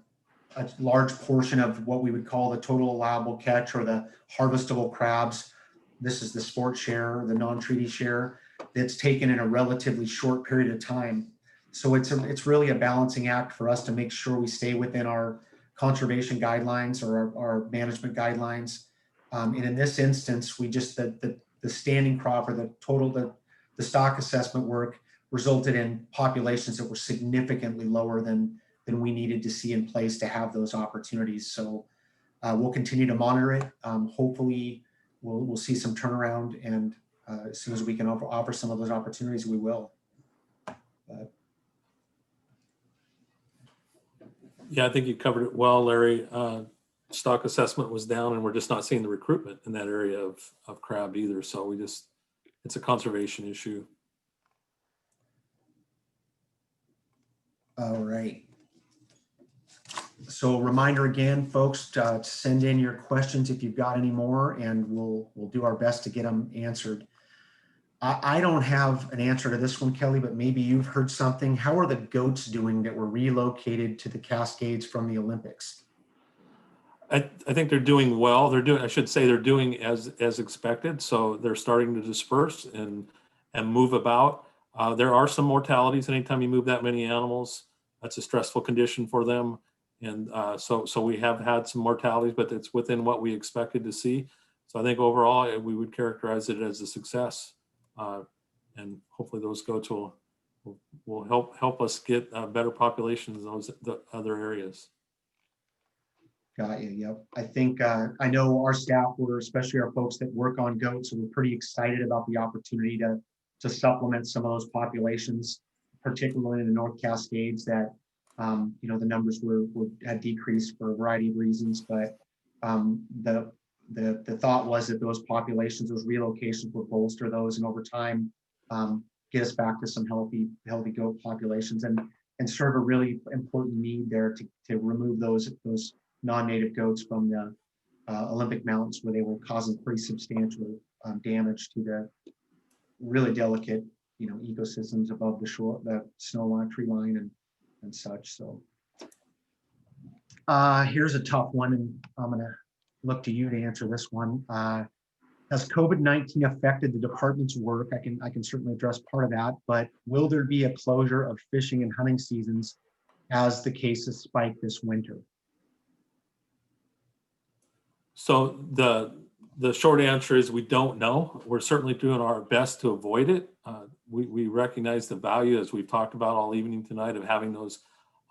large portion of what we would call the total allowable catch or the harvestable crabs. This is the sport share, the non-treaty share, that's taken in a relatively short period of time. So it's really a balancing act for us to make sure we stay within our conservation guidelines or our management guidelines. And in this instance, we just, the standing crop or the stock assessment work resulted in populations that were significantly lower than we needed to see in place to have those opportunities. So we'll continue to monitor it. Hopefully we'll see some turnaround, and as soon as we can offer some of those opportunities, we will. Yeah, I think you covered it well, Larry. Stock assessment was down, and we're just not seeing the recruitment in that area of crab either. So it's a conservation issue. All right. So reminder again, folks, to send in your questions if you've got any more, and we'll do our best to get them answered. I don't have an answer to this one, Kelly, but maybe you've heard something. How are the goats doing that were relocated to the Cascades from the Olympics? I think they're doing well. They're doing as expected. So they're starting to disperse and move about. There are some mortalities anytime you move that many animals. That's a stressful condition for them. And so we have had some mortalities, but it's within what we expected to see. So I think overall we would characterize it as a success. And hopefully those goats will help us get better populations in the other areas. Got you. Yep. I think I know our staff were, especially our folks that work on goats, so we're pretty excited about the opportunity to supplement some of those populations, particularly in the North Cascades that the numbers had decreased for a variety of reasons. But the thought was that those populations, those relocations would bolster those, and over time get us back to some healthy goat populations and serve a really important need there to remove those non-native goats from the Olympic Mountains, where they were causing pretty substantial damage to the really delicate ecosystems above the shore, the snow line, tree line, and such. So here's a tough one, and I'm gonna look to you to answer this one. Has COVID-19 affected the department's work? I can certainly address part of that, but will there be a closure of fishing and hunting seasons as the cases spike this winter? So the short answer is we don't know. We're certainly doing our best to avoid it. We recognize the value, as we've talked about all evening tonight, of having those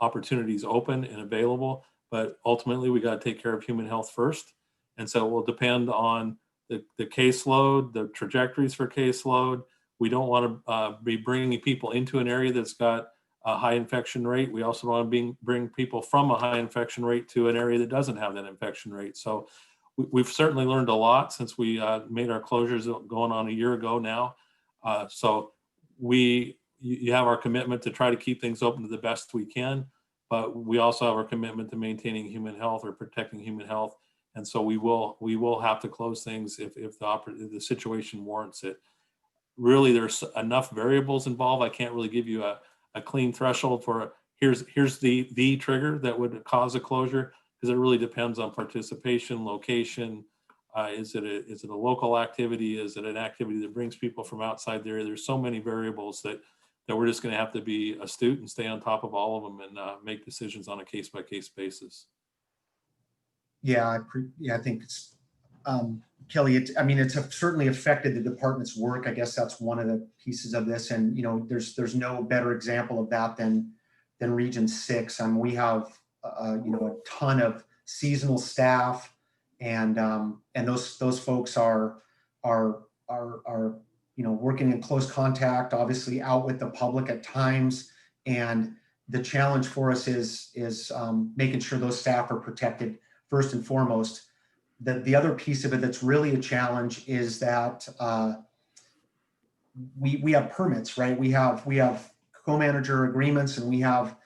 opportunities open and available, but ultimately we got to take care of human health first. And so it will depend on the caseload, the trajectories for caseload. We don't want to be bringing people into an area that's got a high infection rate. We also want to bring people from a high infection rate to an area that doesn't have that infection rate. So we've certainly learned a lot since we made our closures going on a year ago now. So you have our commitment to try to keep things open to the best we can, but we also have our commitment to maintaining human health or protecting human health. And so we will have to close things if the situation warrants it. Really, there's enough variables involved. I can't really give you a clean threshold for here's the trigger that would cause a closure, because it really depends on participation, location. Is it a local activity? Is it an activity that brings people from outside there? There's so many variables that we're just going to have to be astute and stay on top of all of them and make decisions on a case-by-case basis. Yeah, I think it's, Kelly, it's certainly affected the department's work. I guess that's one of the pieces of this. And, there's no better example of that than Region 6. We have, a ton of seasonal staff, and those folks are working in close contact, obviously out with the public at times. And the challenge for us is making sure those staff are protected first and foremost. The other piece of it that's really a challenge is that we have permits, right? We have co-manager agreements, and we have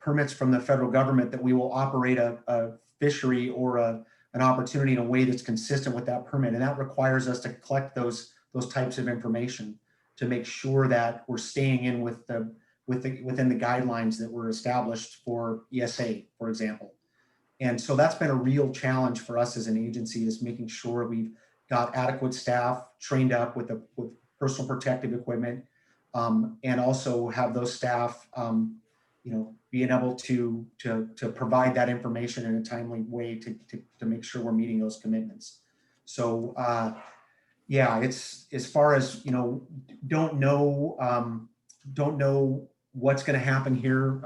permits from the federal government that we will operate a fishery or an opportunity in a way that's consistent with that permit. And that requires us to collect those types of information to make sure that we're staying in within the guidelines that were established for ESA, for example. And so that's been a real challenge for us as an agency, is making sure we've got adequate staff trained up with personal protective equipment, and also have those staff, being able to provide that information in a timely way to make sure we're meeting those commitments. So it's, as far as, don't know what's going to happen here,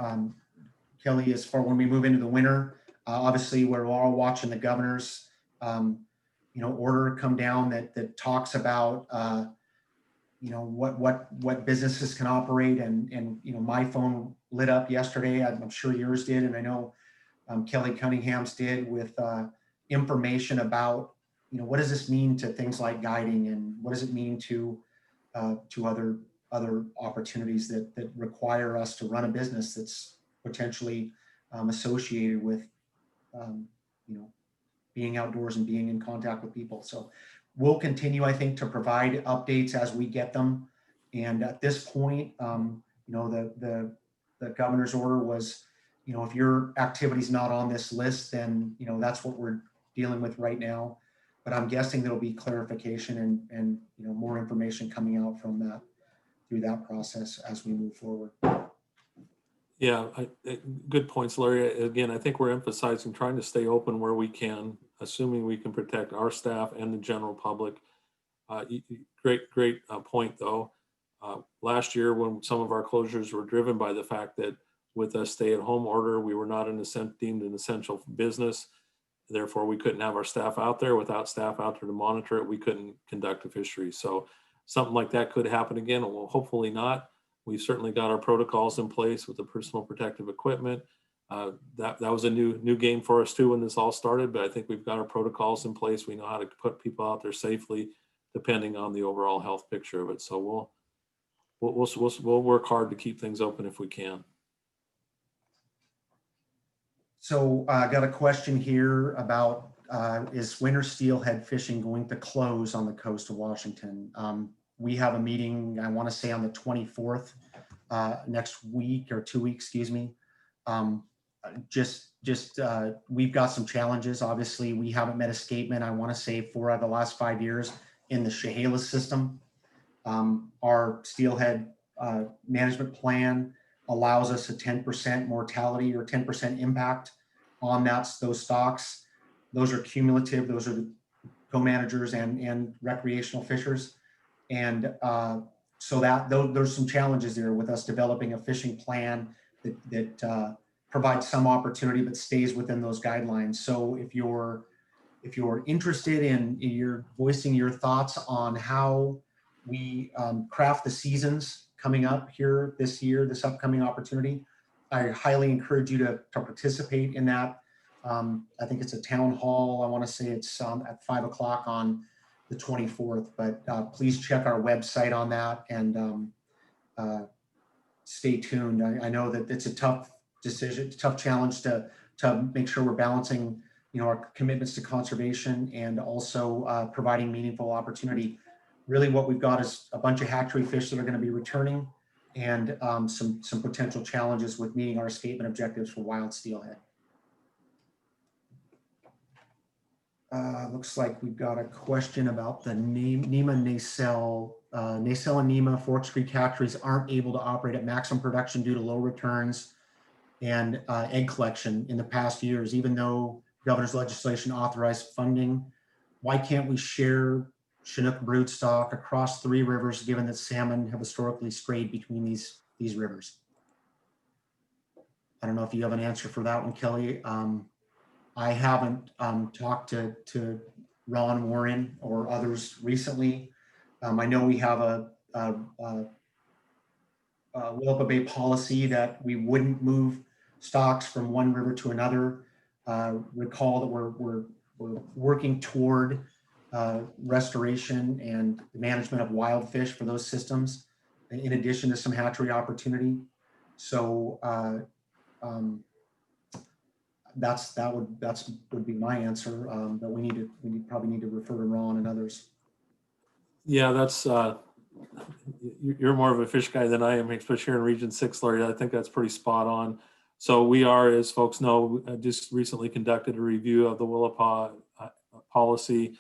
Kelly, as far when we move into the winter. Obviously, we're all watching the governor's, order come down that talks about, what businesses can operate. And my phone lit up yesterday. I'm sure yours did, and I know Kelly Cunningham's did, with information about, what does this mean to things like guiding, and what does it mean to other opportunities that require us to run a business that's potentially associated with being outdoors and being in contact with people. So we'll continue, I think, to provide updates as we get them. And at this point, the governor's order was, if your activity's not on this list, then, that's what we're dealing with right now. But I'm guessing there'll be clarification and more information coming out from that, through that process as we move forward. Yeah, good points, Larry. Again, I think we're emphasizing trying to stay open where we can, assuming we can protect our staff and the general public. Great point, though. Last year, when some of our closures were driven by the fact that with a stay-at-home order, we were not deemed an essential business. Therefore, we couldn't have our staff out there. Without staff out there to monitor it, we couldn't conduct a fishery. So something like that could happen again. Well, hopefully not. We've certainly got our protocols in place with the personal protective equipment. That was a new game for us too when this all started, but I think we've got our protocols in place. We know how to put people out there safely, depending on the overall health picture of it. So we'll work hard to keep things open if we can. So I got a question here about, is winter steelhead fishing going to close on the coast of Washington? We have a meeting, I want to say on the 24th, next week or 2 weeks, excuse me. We've got some challenges. Obviously, we haven't met escapement, I want to say 4 out of the last 5 years in the Chehalis system. Our steelhead management plan allows us a 10% mortality or 10% impact on those stocks. Those are cumulative. Those are the co-managers and recreational fishers. And so there's some challenges there with us developing a fishing plan that provides some opportunity but stays within those guidelines. So if you're interested in you're voicing your thoughts on how we craft the seasons coming up here this year, this upcoming opportunity, I highly encourage you to participate in that. I think it's a town hall. I want to say it's at 5 o'clock on the 24th, but please check our website on that and stay tuned. I know that it's a tough decision, tough challenge to make sure we're balancing, our commitments to conservation and also providing meaningful opportunity. Really what we've got is a bunch of hatchery fish that are going to be returning and some potential challenges with meeting our escapement objectives for wild steelhead. Looks like we've got a question about the NEMA nacelle. Nacelle and NEMA Forks Creek hatcheries aren't able to operate at maximum production due to low returns and egg collection in the past years, even though governor's legislation authorized funding. Why can't we share Chinook broodstock across 3 rivers, given that salmon have historically strayed between these rivers? I don't know if you have an answer for that one, Kelly. I haven't talked to Ron Warren or others recently. I know we have a Willapa Bay policy that we wouldn't move stocks from one river to another. Recall that we're working toward restoration and management of wild fish for those systems, in addition to some hatchery opportunity. So that would be my answer. But we probably need to refer to Ron and others. Yeah, that's you're more of a fish guy than I am, especially here in Region 6, Larry. I think that's pretty spot on. So we are, as folks know, just recently conducted a review of the Willapa policy.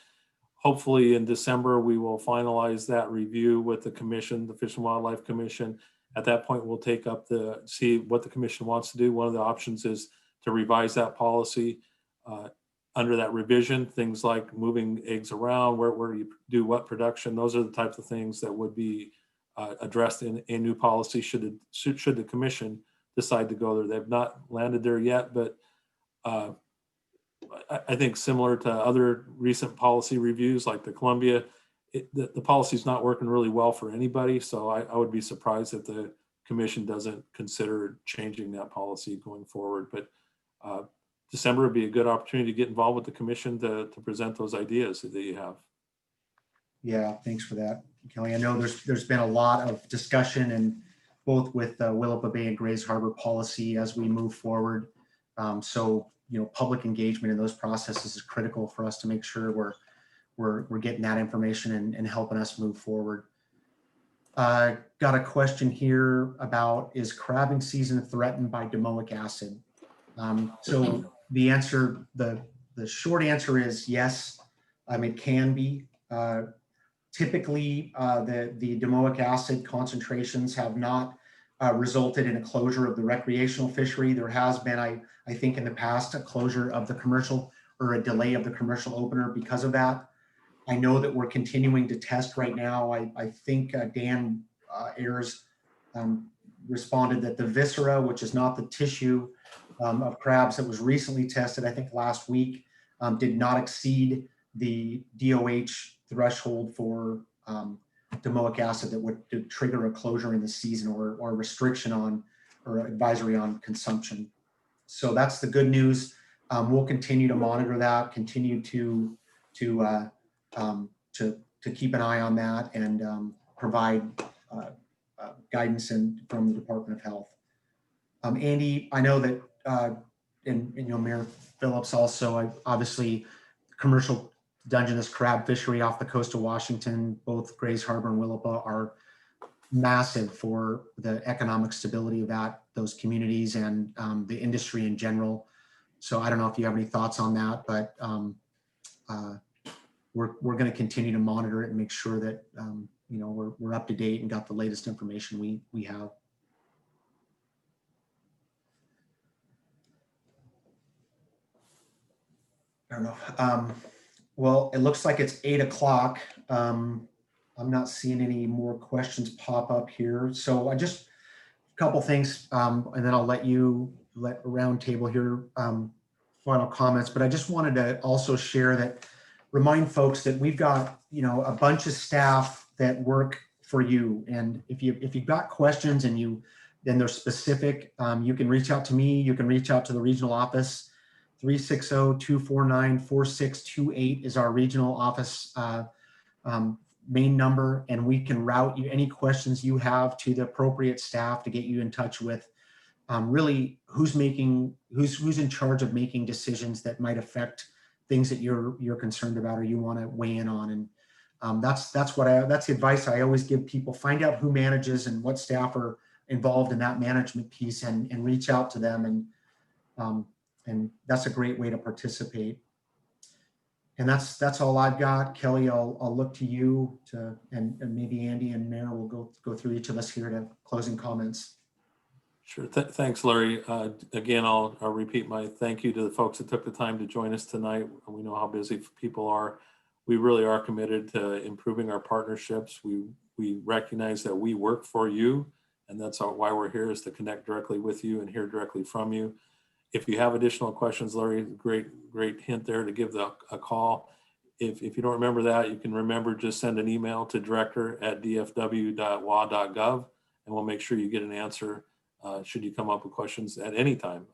Hopefully in December, we will finalize that review with the commission, the Fish and Wildlife Commission. At that point, we'll take up see what the commission wants to do. One of the options is to revise that policy. Under that revision, things like moving eggs around, where you do what production, those are the types of things that would be addressed in a new policy should the commission decide to go there. They've not landed there yet, but I think similar to other recent policy reviews like the Columbia, the policy is not working really well for anybody. So I would be surprised if the commission doesn't consider changing that policy going forward. But December would be a good opportunity to get involved with the commission to present those ideas that you have. Yeah, thanks for that, Kelly. I know there's been a lot of discussion and both with Willapa Bay and Grays Harbor policy as we move forward. So public engagement in those processes is critical for us to make sure we're getting that information and helping us move forward. Got a question here about, is crabbing season threatened by domoic acid? So the answer, the short answer is yes. It can be. Typically, the domoic acid concentrations have not resulted in a closure of the recreational fishery. There has been, I think in the past, a closure of the commercial or a delay of the commercial opener because of that. I know that we're continuing to test right now. I think Dan Ayers responded that the viscera, which is not the tissue of crabs that was recently tested, I think last week, did not exceed the DOH threshold for domoic acid that would trigger a closure in the season or restriction on or advisory on consumption. So that's the good news. We'll continue to monitor that, continue to keep an eye on that and provide guidance from the Department of Health. Andi, I know that Mayor Phillips also, obviously commercial Dungeness crab fishery off the coast of Washington, both Grays Harbor and Willapa are massive for the economic stability of those communities and the industry in general. So I don't know if you have any thoughts on that, but we're going to continue to monitor it and make sure that we're up to date and got the latest information we have. I don't know. Well, it looks like it's 8 o'clock. I'm not seeing any more questions pop up here. So a couple things, and then I'll let roundtable here final comments. But I just wanted to also remind folks that we've got a bunch of staff that work for you. And if you've got questions and then they're specific, you can reach out to me. You can reach out to the regional office. 360-249-4628 is our regional office main number, and we can route you any questions you have to the appropriate staff to get you in touch with really who's in charge of making decisions that might affect things that you're concerned about or you want to weigh in on. And that's the advice I always give people. Find out who manages and what staff are involved in that management piece and reach out to them, and that's a great way to participate. And that's all I've got. Kelly, I'll look to you to, and maybe Andi and Mayor will go through each of us here to closing comments. Sure. Thanks, Larry. Again, I'll repeat my thank you to the folks that took the time to join us tonight. We know how busy people are. We really are committed to improving our partnerships. We recognize that we work for you, and that's why we're here, is to connect directly with you and hear directly from you. If you have additional questions, Larry, great hint there to give a call. If you don't remember that, you can remember, just send an email to director@dfw.wa.gov, and we'll make sure you get an answer should you come up with questions at any time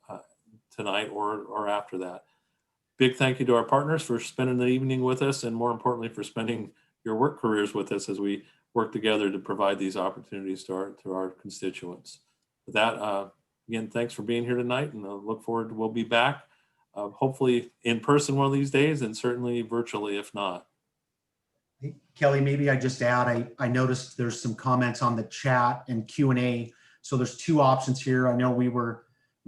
tonight or after that. Big thank you to our partners for spending the evening with us, and more importantly, for spending your work careers with us as we work together to provide these opportunities to our constituents. With that, again, thanks for being here tonight, and I look forward to, we'll be back hopefully in person one of these days, and certainly virtually if not. Hey, Kelly, maybe I just add, I noticed there's some comments on the chat and Q&A. So there's two options here. I know we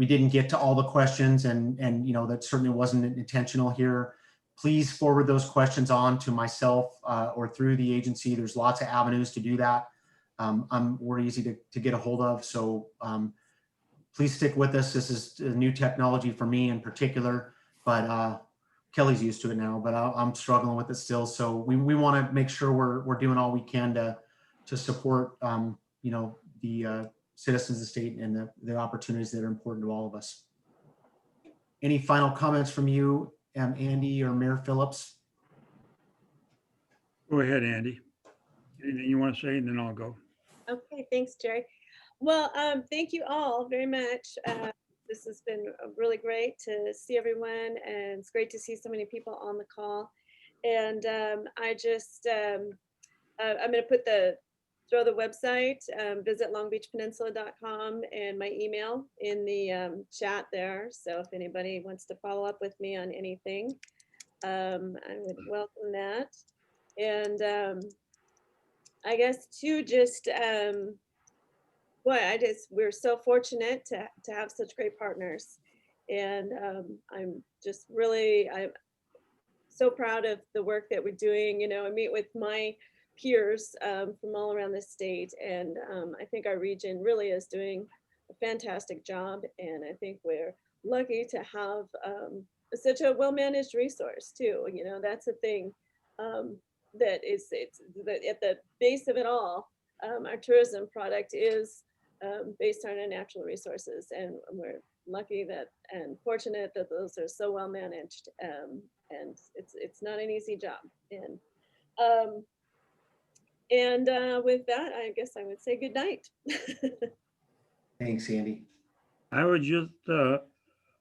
didn't get to all the questions, and that certainly wasn't intentional here. Please forward those questions on to myself or through the agency. There's lots of avenues to do that. We're easy to get a hold of. So please stick with us. This is a new technology for me in particular, but Kelly's used to it now, but I'm struggling with it still. So we want to make sure we're doing all we can to support the citizens of the state and the opportunities that are important to all of us. Any final comments from you, Andi or Mayor Phillips? Go ahead, Andi. Anything you want to say, and then I'll go. Okay, thanks, Jerry. Well, thank you all very much. This has been really great to see everyone, and it's great to see so many people on the call. And I just, I'm going to throw the website, visit longbeachpeninsula.com, and my email in the chat there. So if anybody wants to follow up with me on anything, I would welcome that. And I guess too, just, we're so fortunate to have such great partners. And I'm so proud of the work that we're doing. I meet with my peers from all around the state, and I think our region really is doing a fantastic job, and I think we're lucky to have such a well-managed resource too. That's a thing that it's at the base of it all. Our tourism product is based on our natural resources, and we're lucky and fortunate that those are so well managed, and it's not an easy job. And with that, I guess I would say good night. Thanks, Andi. I would just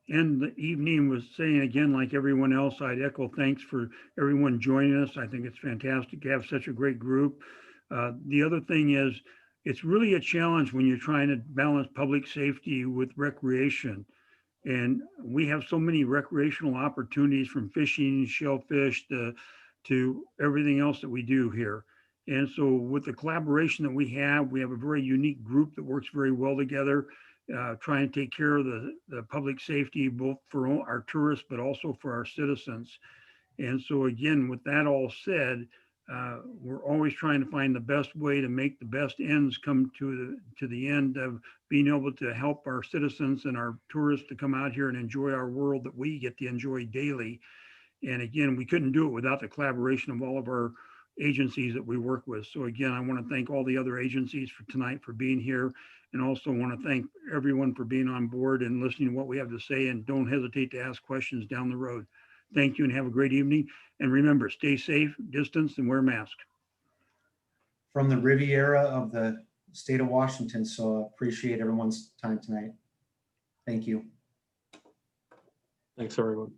end the evening with saying again, like everyone else, I'd echo thanks for everyone joining us. I think it's fantastic to have such a great group. The other thing is, it's really a challenge when you're trying to balance public safety with recreation. And we have so many recreational opportunities, from fishing, shellfish, to everything else that we do here. And so with the collaboration that we have a very unique group that works very well together, trying to take care of the public safety, both for our tourists, but also for our citizens. And so again, with that all said, we're always trying to find the best way to make the best ends come to the end of being able to help our citizens and our tourists to come out here and enjoy our world that we get to enjoy daily. And again, we couldn't do it without the collaboration of all of our agencies that we work with. So again, I want to thank all the other agencies for tonight for being here, and also want to thank everyone for being on board and listening to what we have to say, and don't hesitate to ask questions down the road. Thank you and have a great evening. And remember, stay safe, distance, and wear masks. From the Riviera of the state of Washington. So appreciate everyone's time tonight. Thank you. Thanks, everyone.